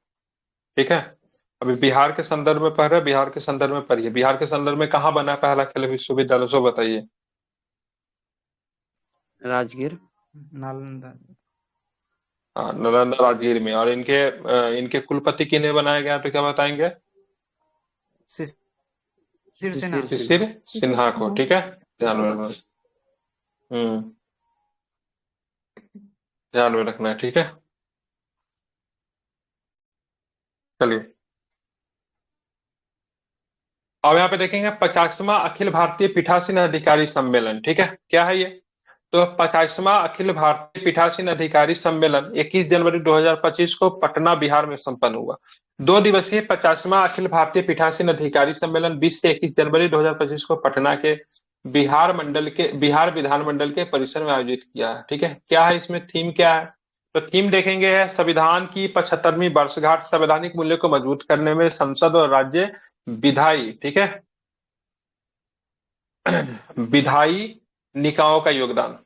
ठीक है, अभी बिहार के संदर्भ में पढ़ रहे हैं, बिहार के संदर्भ में पढ़िए, बिहार के संदर्भ में कहाँ बना है पहला खेल विश्वविद्यालय, सो बताइए। राजगीर, नालंदा। हाँ, नालंदा राजगीर में। और इनके कुलपति किन्हें बनाया गया, तो क्या बताएंगे, शिशिर सिन्हा। शिशिर सिन्हा को। ठीक है, ध्यान में रखना। ध्यान में रखना है। ठीक है, चलिए अब यहाँ पे देखेंगे 50वां अखिल भारतीय पीठासीन अधिकारी सम्मेलन। ठीक है, क्या है ये, तो 50वां अखिल भारतीय पीठासीन अधिकारी सम्मेलन 21 जनवरी 2025 को पटना बिहार में संपन्न हुआ। 2 दिवसीय 50वां अखिल भारतीय पीठासीन अधिकारी सम्मेलन 20 से 21 जनवरी 2025 को पटना के बिहार विधानमंडल के परिसर में आयोजित किया है। ठीक है, क्या है इसमें थीम, क्या है, तो थीम देखेंगे है संविधान की 75वीं वर्षगांठ, संवैधानिक मूल्यों को मजबूत करने में संसद और राज्य विधायी, ठीक है, विधायी निकायों का योगदान।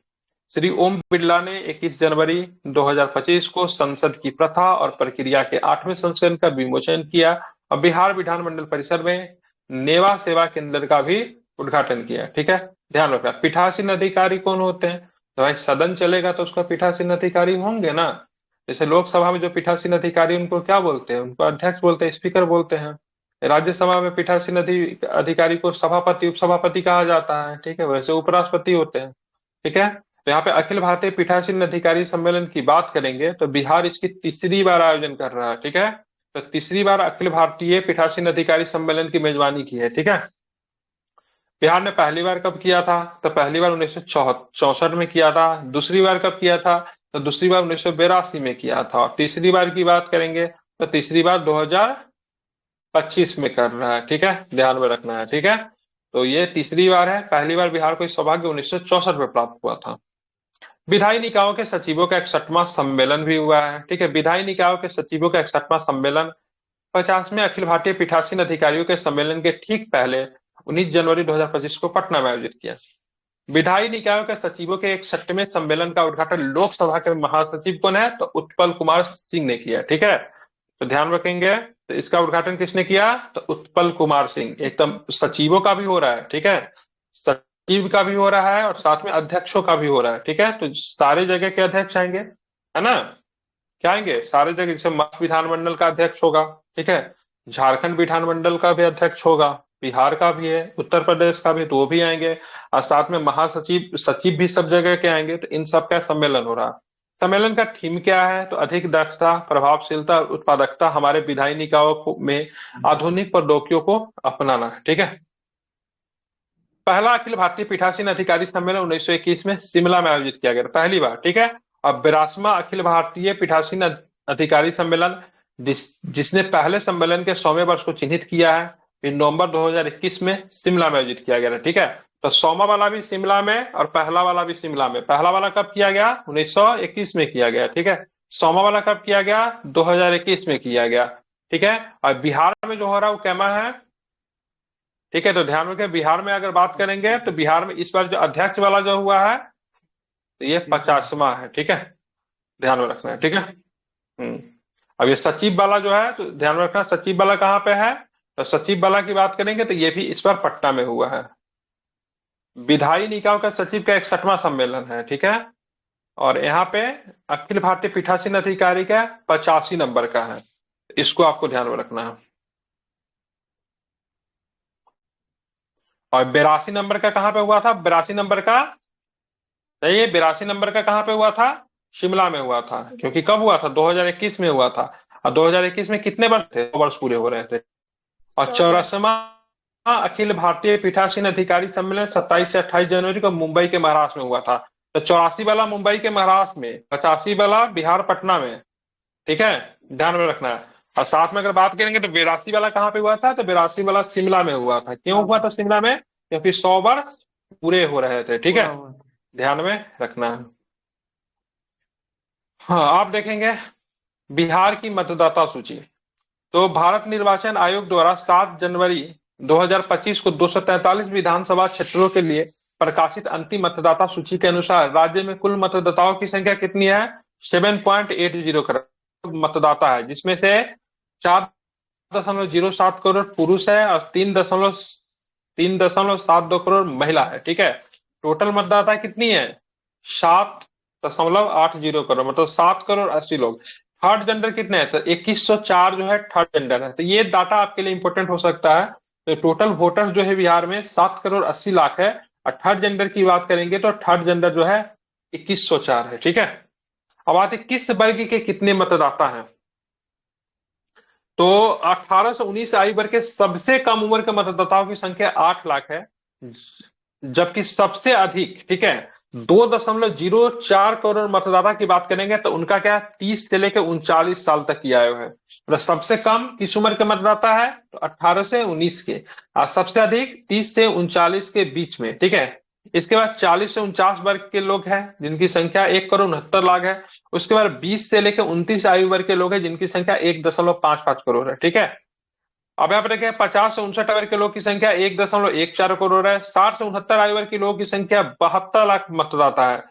श्री ओम बिरला ने 21 जनवरी 2025 को संसद की प्रथा और प्रक्रिया के 8वें संस्करण का विमोचन किया और बिहार विधानमंडल परिसर में नेवा सेवा केंद्र का भी उद्घाटन किया। ठीक है, ध्यान रखना, पीठासीन अधिकारी कौन होते हैं, तो भाई सदन चलेगा तो उसका पीठासीन अधिकारी होंगे ना। जैसे लोकसभा में जो पीठासीन अधिकारी उनको क्या बोलते हैं, उनको अध्यक्ष बोलते हैं, स्पीकर बोलते हैं। राज्यसभा में पीठासीन अधिकारी को सभापति उपसभापति कहा जाता है। ठीक है, वैसे उपराष्ट्रपति होते हैं। ठीक है, तो यहाँ पे अखिल भारतीय पीठासीन अधिकारी सम्मेलन की बात करेंगे तो बिहार इसकी तीसरी बार आयोजन कर रहा है, ठीक है। तो तीसरी बार अखिल भारतीय पीठासीन अधिकारी सम्मेलन की मेजबानी की है, ठीक है। बिहार ने पहली बार कब किया था? तो पहली बार 1964 में किया था। दूसरी बार कब किया था? तो दूसरी बार 1982 में किया था। और तीसरी बार की बात करेंगे तो तीसरी बार 2025 में कर रहा है, ठीक है, ध्यान में रखना है, ठीक है। तो ये तीसरी बार है। पहली बार बिहार को इस सौभाग्य 1964 में प्राप्त हुआ था। विधायी निकायों के सचिवों का 61वां सम्मेलन भी हुआ है, ठीक है। विधायी निकायों के सचिवों का 61वां सम्मेलन 50वें अखिल भारतीय पीठासीन अधिकारियों के सम्मेलन के ठीक पहले 19 जनवरी 2025 को पटना में आयोजित किया। विधायी निकायों के सचिवों के 61वें सम्मेलन का उद्घाटन लोकसभा के महासचिव कौन है? तो उत्पल कुमार सिंह ने किया, ठीक है। तो ध्यान रखेंगे, तो इसका उद्घाटन किसने किया? तो उत्पल कुमार सिंह। एकदम सचिवों का भी हो रहा है, ठीक है, सचिव का भी हो रहा है और साथ में अध्यक्षों का भी हो रहा है, ठीक है। तो सारे जगह के अध्यक्ष आएंगे, है ना, क्या आएंगे? सारे जगह, जैसे मध्य विधानमंडल का अध्यक्ष होगा, ठीक है, झारखंड विधानमंडल का भी अध्यक्ष होगा, बिहार का भी है, उत्तर प्रदेश का भी, तो वो भी आएंगे। और साथ में महासचिव, सचिव भी सब जगह के आएंगे। तो इन सब का सम्मेलन हो रहा है। सम्मेलन का थीम क्या है? तो अधिक दक्षता, प्रभावशीलता और उत्पादकता में विधायी निकायों में आधुनिक प्रौद्योगिकियों को अपनाना है, ठीक है। पहला अखिल भारतीय पीठासीन अधिकारी सम्मेलन 1921 में शिमला में आयोजित किया गया था, पहली बार, ठीक है। और 82वां अखिल भारतीय पीठासीन अधिकारी सम्मेलन जिसने पहले सम्मेलन के 100वें वर्ष को चिन्हित किया है, फिर नवंबर 2021 में शिमला में आयोजित किया गया था, ठीक है। तो 100वां वाला भी शिमला में और पहला वाला भी शिमला में। पहला वाला कब किया गया? 1921 में किया गया, ठीक है। 100वां वाला कब किया गया? 2021 में किया गया, ठीक है। और बिहार में जो हो रहा है वो कैमा है, ठीक है। तो ध्यान रखें, बिहार में अगर बात करेंगे तो बिहार में इस बार जो अध्यक्ष वाला जो हुआ है तो ये 50वां है, ठीक है, ध्यान में रखना है, ठीक है। अब ये सचिव वाला जो है तो ध्यान में रखना, सचिव वाला कहाँ पे है? तो सचिव वाला की बात करेंगे तो ये भी इस बार पटना में हुआ है। विधायी निकायों का सचिव का 61वां सम्मेलन है, ठीक है। और यहाँ पे अखिल भारतीय पीठासीन अधिकारी का 85 नंबर का है, इसको आपको ध्यान में रखना है। और 82 नंबर का कहां पे हुआ था? 82 नंबर का, ये 82 नंबर का कहां पे हुआ था? शिमला में हुआ था। क्योंकि कब हुआ था? 2021 में हुआ था। और 2021 में कितने वर्ष थे? 2 वर्ष पूरे हो रहे थे। और 84वां अखिल भारतीय पीठासीन अधिकारी सम्मेलन 27 से 28 जनवरी को मुंबई के महाराष्ट्र में हुआ था। तो 84 वाला मुंबई के महाराष्ट्र में, 85 वाला बिहार पटना में, ठीक है, ध्यान में रखना है। और साथ में अगर बात करेंगे तो 82 वाला कहाँ पे हुआ था? तो 82 वाला शिमला में हुआ था। क्यों हुआ था शिमला में? क्योंकि 100 वर्ष पूरे हो रहे थे, ठीक है, ध्यान में रखना है। हाँ, आप देखेंगे बिहार की मतदाता सूची। तो भारत निर्वाचन आयोग द्वारा 7 जनवरी 2025 को 243 विधानसभा क्षेत्रों के लिए प्रकाशित अंतिम मतदाता सूची के अनुसार राज्य में कुल मतदाताओं की संख्या कितनी है? 7.80 करोड़ मतदाता है, जिसमें से 4.07 करोड़ पुरुष है और 3.72 करोड़ महिला है, ठीक है। टोटल मतदाता कितनी है? 7.80 करोड़, मतलब 7 करोड़ 80 लोग। थर्ड जेंडर कितने हैं? तो 2104 जो है थर्ड जेंडर है। तो ये डाटा आपके लिए इंपॉर्टेंट हो सकता है। तो टोटल वोटर जो है बिहार में 7 करोड़ 80 लाख है। और थर्ड जेंडर की बात करेंगे तो थर्ड जेंडर जो है 2104 है, ठीक है। अब आते किस वर्ग के कितने मतदाता हैं? तो 18 से 19 आयु वर्ग के सबसे कम उम्र के मतदाताओं की संख्या 8 लाख है, जबकि सबसे अधिक, ठीक है, 2.04 करोड़ मतदाता की बात करेंगे तो उनका क्या, 30 से लेकर 39 साल तक की आयु है। तो सबसे कम किस उम्र के मतदाता है? तो 18 से 19 के, और सबसे अधिक 30 से 39 के बीच में, ठीक है। इसके बाद 40 से 49 वर्ग के लोग हैं जिनकी संख्या 1 करोड़ 69 लाख है। उसके बाद 20 से लेकर 29 आयु वर्ग के लोग हैं जिनकी संख्या 1.55 करोड़ है, ठीक है। अब यहाँ पर देखें 50 से 59 वर्ग के लोग की संख्या 1.14 करोड़ है। 60 से 69 आयु वर्ग के लोगों की संख्या 72 लाख मतदाता है।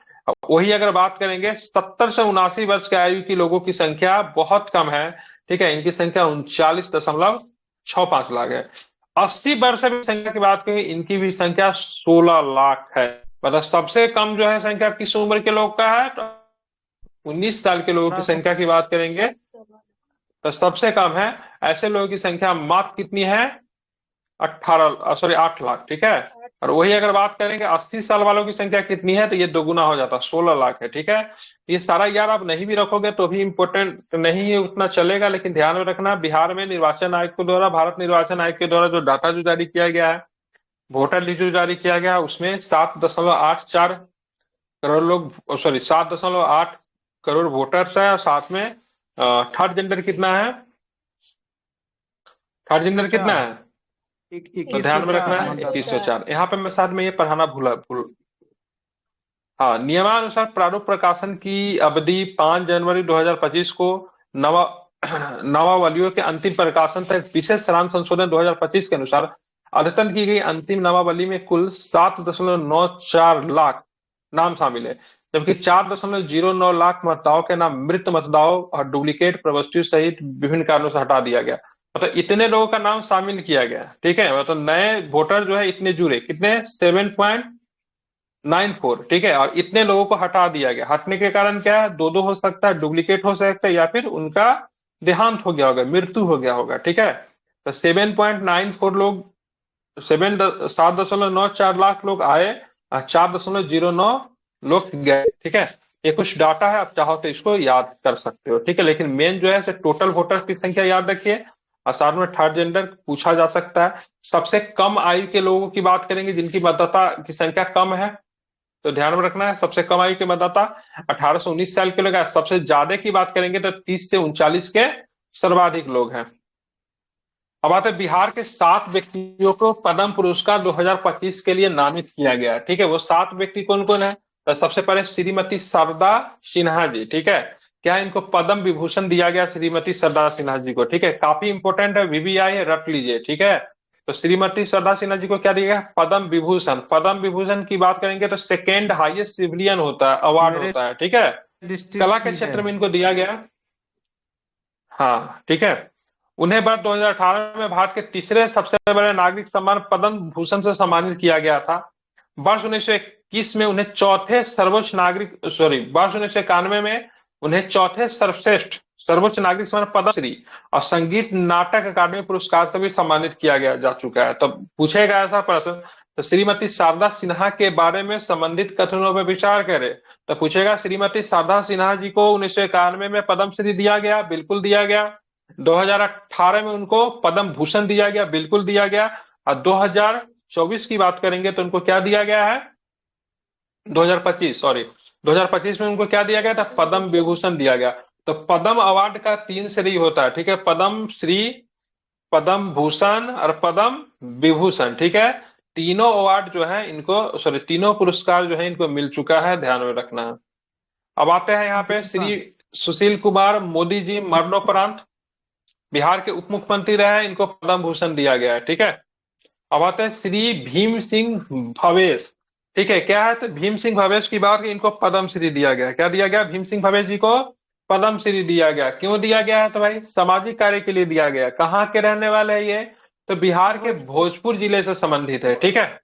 वही अगर बात करेंगे 70 से 79 वर्ष के आयु की लोगों की संख्या बहुत कम है, ठीक है, इनकी संख्या 39.65 लाख है। 80 वर्ष की संख्या की बात करें, इनकी भी संख्या 16 लाख है। मतलब सबसे कम जो है संख्या किस उम्र के लोग का है? तो 19 साल के लोगों की संख्या की बात करेंगे तो सबसे कम है। ऐसे लोगों की संख्या मात्र कितनी है? 8 लाख, ठीक है, और वही अगर बात करेंगे 80 साल वालों की संख्या कितनी है, तो ये दोगुना हो जाता है, 16 लाख है। ठीक है, ये सारा यार आप नहीं भी रखोगे तो भी इम्पोर्टेंट नहीं है, उतना चलेगा, लेकिन ध्यान में रखना बिहार में निर्वाचन आयोग के द्वारा, भारत निर्वाचन आयोग के द्वारा जो डाटा जो जारी किया गया है, वोटर लिस्ट जो जारी किया गया है, उसमें 7.84 करोड़ लोग, सॉरी 7.8 करोड़ वोटर्स है, और साथ में थर्ड जेंडर कितना है, थर्ड जेंडर कितना है, तो ध्यान में रखना है 2104। यहाँ पे मैं साथ में ये पढ़ाना भूल हाँ, नियमानुसार प्रारूप प्रकाशन की अवधि 5 जनवरी 2025 को नवा नामावलियों के अंतिम प्रकाशन तक विशेष सारांश संशोधन 2025 के अनुसार अद्यतन की गई अंतिम नामावली में कुल 7.94 लाख नाम शामिल है, जबकि 4.09 लाख मतदाताओं के नाम मृत मतदाताओं और डुप्लीकेट प्रविष्टियों सहित विभिन्न कारणों से हटा दिया गया। मतलब इतने लोगों का नाम शामिल किया गया। ठीक है, मतलब नए वोटर जो है इतने जुड़े, कितने 7.94। ठीक है, और इतने लोगों को हटा दिया गया। हटने के कारण क्या है, दो हो सकता है, डुप्लीकेट हो सकता है, या फिर उनका देहांत हो गया होगा, मृत्यु हो गया होगा। ठीक है, तो 7.94 लोग, 7.94 लाख लोग आए और 4.09 लोग गए। ठीक है, ये कुछ डाटा है, आप चाहो तो इसको याद कर सकते हो। ठीक है, लेकिन मेन जो है टोटल वोटर्स की संख्या याद रखिए, और साथ में थर्ड जेंडर पूछा जा सकता है। सबसे कम आयु के लोगों की बात करेंगे, जिनकी मतदाता की संख्या कम है, तो ध्यान में रखना है सबसे कम आयु के मतदाता 18 से 19 साल के लोग हैं। सबसे ज्यादा की बात करेंगे तो 30 से 39 के सर्वाधिक लोग हैं। अब आते हैं बिहार के 7 व्यक्तियों को पद्म पुरस्कार 2025 के लिए नामित किया गया। ठीक है, वो 7 व्यक्ति कौन कौन है, तो सबसे पहले श्रीमती शारदा सिन्हा जी। ठीक है, क्या इनको पद्म विभूषण दिया गया, श्रीमती शारदा सिन्हा जी को। ठीक है, काफी इंपोर्टेंट है, वीवीआई है, रट लीजिए। ठीक है, तो श्रीमती शारदा सिन्हा जी को क्या दिया गया, पद्म विभूषण। पद्म विभूषण की बात करेंगे तो सेकेंड हाईएस्ट सिविलियन होता है, अवार्ड होता है। ठीक है, कला के क्षेत्र में इनको दिया गया। हाँ, ठीक है, उन्हें वर्ष 2018 में भारत के तीसरे सबसे बड़े नागरिक सम्मान पद्म भूषण से सम्मानित किया गया था। वर्ष 1921 में उन्हें चौथे सर्वोच्च नागरिक, सॉरी, वर्ष 1991 में उन्हें चौथे सर्वश्रेष्ठ सर्वोच्च नागरिक सम्मान पद्मश्री और संगीत नाटक अकादमी पुरस्कार से भी सम्मानित किया गया जा चुका है। तो पूछेगा ऐसा प्रश्न, तो श्रीमती शारदा सिन्हा के बारे में संबंधित कथनों पर विचार करें, तो पूछेगा श्रीमती शारदा सिन्हा जी को 1991 में पद्मश्री दिया गया, बिल्कुल दिया गया। 2018 में उनको पद्म भूषण दिया गया, बिल्कुल दिया गया। और 2024 की बात करेंगे तो उनको क्या दिया गया है, 2025 में उनको क्या दिया गया था, पद्म विभूषण दिया गया। तो पद्म अवार्ड का 3 श्रेणी होता है। ठीक है, पद्म श्री, पद्म भूषण और पद्म विभूषण। ठीक है, तीनों अवार्ड जो है इनको, सॉरी, तीनों पुरस्कार जो है इनको मिल चुका है, ध्यान में रखना है। अब आते हैं यहाँ पे श्री सुशील कुमार मोदी जी मरणोपरांत बिहार के उप मुख्यमंत्री रहे, इनको पद्म भूषण दिया गया है। ठीक है, अब आते हैं श्री भीम सिंह भवेश। ठीक है, क्या है, तो भीम सिंह भवेश की बात, इनको पद्मश्री दिया गया। क्या दिया गया, भीम सिंह भवेश जी को पद्मश्री दिया गया। क्यों दिया गया है, तो भाई सामाजिक कार्य के लिए दिया गया। कहाँ के रहने वाले हैं ये, तो बिहार के भोजपुर जिले से संबंधित है। ठीक है,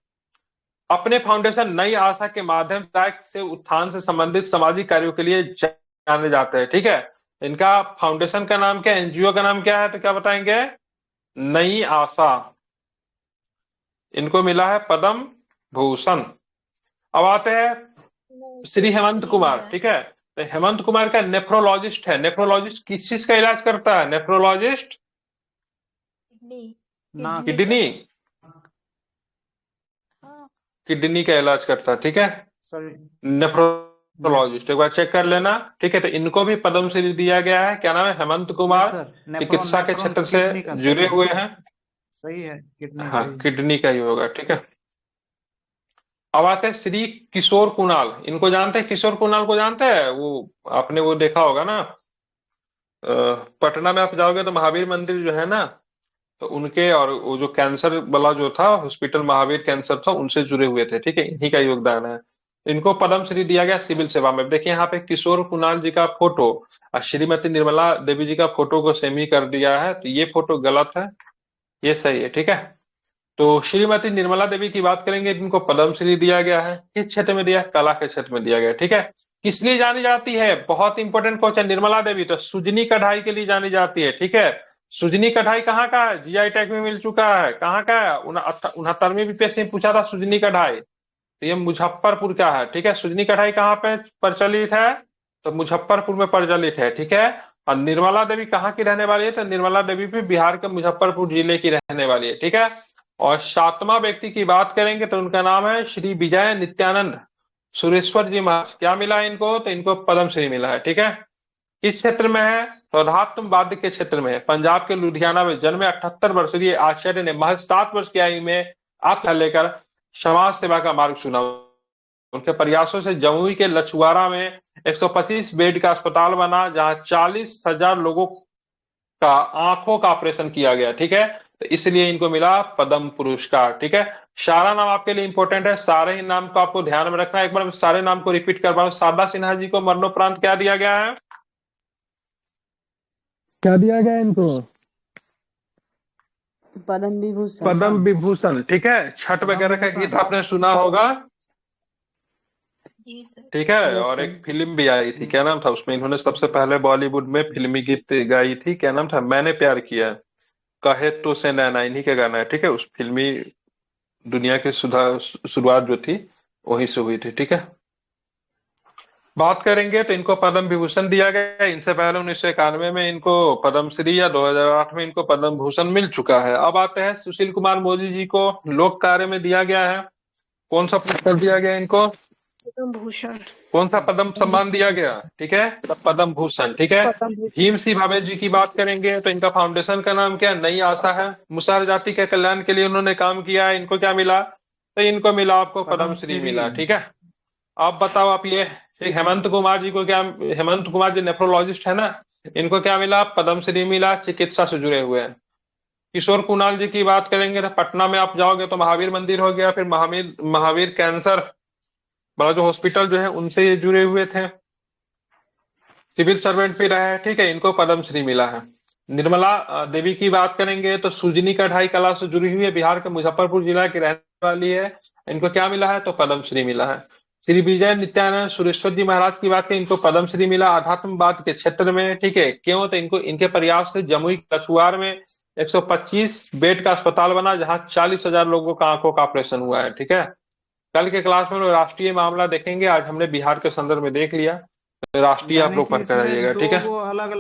अपने फाउंडेशन नई आशा के माध्यम से उत्थान से संबंधित सामाजिक कार्यों के लिए जाने जाते हैं। ठीक है, इनका फाउंडेशन का नाम क्या है, एनजीओ का नाम क्या है, तो क्या बताएंगे, नई आशा। इनको मिला है पद्म भूषण। अब आते हैं श्री हेमंत कुमार। ठीक है, तो हेमंत कुमार का नेफ्रोलॉजिस्ट है। नेफ्रोलॉजिस्ट किस चीज का इलाज करता है, नेफ्रोलॉजिस्ट किडनी, किडनी का इलाज करता है। ठीक है, नेफ्रोलॉजिस्ट, एक बार चेक कर लेना। ठीक है, तो इनको भी पद्मश्री दिया गया है। क्या नाम है, हेमंत कुमार, चिकित्सा के क्षेत्र से जुड़े हुए हैं। सही है, किडनी, हाँ, किडनी का ही होगा। ठीक है, अब आते हैं श्री किशोर कुणाल। इनको जानते हैं, किशोर कुणाल को जानते हैं, वो आपने वो देखा होगा ना, पटना में आप जाओगे तो महावीर मंदिर जो है ना, तो उनके, और वो जो कैंसर वाला जो था हॉस्पिटल महावीर कैंसर था, उनसे जुड़े हुए थे। ठीक है, इन्हीं का योगदान है। इनको पद्मश्री दिया गया सिविल सेवा में। देखिए यहाँ पे किशोर कुणाल जी का फोटो और श्रीमती निर्मला देवी जी का फोटो को सेम ही कर दिया है, तो ये फोटो गलत है, ये सही है। ठीक है, तो श्रीमती निर्मला देवी की बात करेंगे, जिनको पद्मश्री दिया गया है, किस क्षेत्र में दिया है, कला के क्षेत्र में दिया गया है। ठीक है, किस लिए जानी जाती है, बहुत इंपॉर्टेंट क्वेश्चन, निर्मला देवी तो सुजनी कढ़ाई के लिए जानी जाती है। ठीक है, सुजनी कढ़ाई कहाँ का है? जीआई टैग में मिल चुका है। कहाँ का है? 69वीं बीपीएससी में पूछा था सुजनी कढ़ाई। तो ये मुजफ्फरपुर का है। ठीक है, सुजनी कढ़ाई कहाँ पे प्रचलित है? तो मुजफ्फरपुर में प्रचलित है। ठीक है, और निर्मला देवी कहाँ की रहने वाली है? तो निर्मला देवी भी बिहार के मुजफ्फरपुर जिले की रहने वाली है। ठीक है, और सातवां व्यक्ति की बात करेंगे तो उनका नाम है श्री विजय नित्यानंद सुरेश्वर जी महाराज। क्या मिला है इनको? तो इनको पद्मश्री मिला है। ठीक है, किस क्षेत्र में है? तो अध्यात्मवाद के क्षेत्र में है। पंजाब के लुधियाना में जन्मे 78 वर्षीय आचार्य ने महज 7 वर्ष की आयु में आत्म लेकर समाज सेवा का मार्ग चुना। उनके प्रयासों से जमुई के लछुआरा में 125 बेड का अस्पताल बना, जहां 40,000 लोगों का आंखों का ऑपरेशन किया गया। ठीक है, तो इसलिए इनको मिला पद्म पुरस्कार। ठीक है, सारा नाम आपके लिए इंपॉर्टेंट है, सारे ही नाम को आपको ध्यान में रखना है। एक बार सारे नाम को रिपीट कर रहा हूं। शारदा सिन्हा जी को मरणोपरांत क्या दिया गया है? क्या दिया गया इनको? पद्म विभूषण। पद्म विभूषण। ठीक है, छठ वगैरह का गीत आपने सुना होगा। जी सर। ठीक है, यस और सर। एक फिल्म भी आई थी, क्या नाम था उसमें? इन्होंने सबसे पहले बॉलीवुड में फिल्मी गीत गाई थी, क्या नाम था? मैंने प्यार किया। कहे तो से नैना, इन्हीं का गाना है। ठीक है, उस फिल्मी दुनिया की शुरुआत जो थी वहीं से हुई थी। ठीक है, बात करेंगे तो इनको पद्म विभूषण दिया गया। इनसे पहले 1991 में इनको पद्मश्री या 2008 में इनको पद्म भूषण मिल चुका है। अब आते हैं सुशील कुमार मोदी जी को लोक कार्य में दिया गया है। कौन सा पुरस्कार दिया गया इनको? पद्म भूषण। कौन सा पद्म सम्मान दिया गया? ठीक है, तो पद्म भूषण। ठीक है, पद्म भूषण। भीम सिंह भावे जी की बात करेंगे तो इनका फाउंडेशन का नाम क्या है? नई आशा है। मुसहर जाति के कल्याण के लिए उन्होंने काम किया है। इनको क्या मिला? तो इनको मिला आपको पद्मश्री मिला। ठीक है, आप बताओ आप ये ठीक, हेमंत कुमार जी को क्या? हेमंत कुमार जी नेफ्रोलॉजिस्ट है ना, इनको क्या मिला? पद्मश्री मिला, चिकित्सा से जुड़े हुए हैं। किशोर कुणाल जी की बात करेंगे तो पटना में आप जाओगे तो महावीर मंदिर हो गया, फिर महावीर महावीर कैंसर बड़ा जो हॉस्पिटल जो है उनसे ये जुड़े हुए थे। सिविल सर्वेंट भी रहे। ठीक है, इनको पद्मश्री मिला है। निर्मला देवी की बात करेंगे तो सुजनी कढ़ाई कला से जुड़ी हुई है, बिहार के मुजफ्फरपुर जिला की रहने वाली है। इनको क्या मिला है? तो पद्मश्री मिला है। श्री विजय नित्यानंद सुरेश्वर जी महाराज की बात करें, इनको पद्मश्री मिला आध्यात्मवाद के क्षेत्र में। ठीक है, क्यों? तो इनको इनके प्रयास से जमुई कछुआर में 125 बेड का अस्पताल बना, जहां 40,000 लोगों का आंखों का ऑपरेशन हुआ है। ठीक है, कल के क्लास में लोग राष्ट्रीय मामला देखेंगे। आज हमने बिहार के संदर्भ में देख लिया, तो राष्ट्रीय आप यानी लोग कि पढ़ कर इसमें आइएगा। ठीक दो है, वो अलग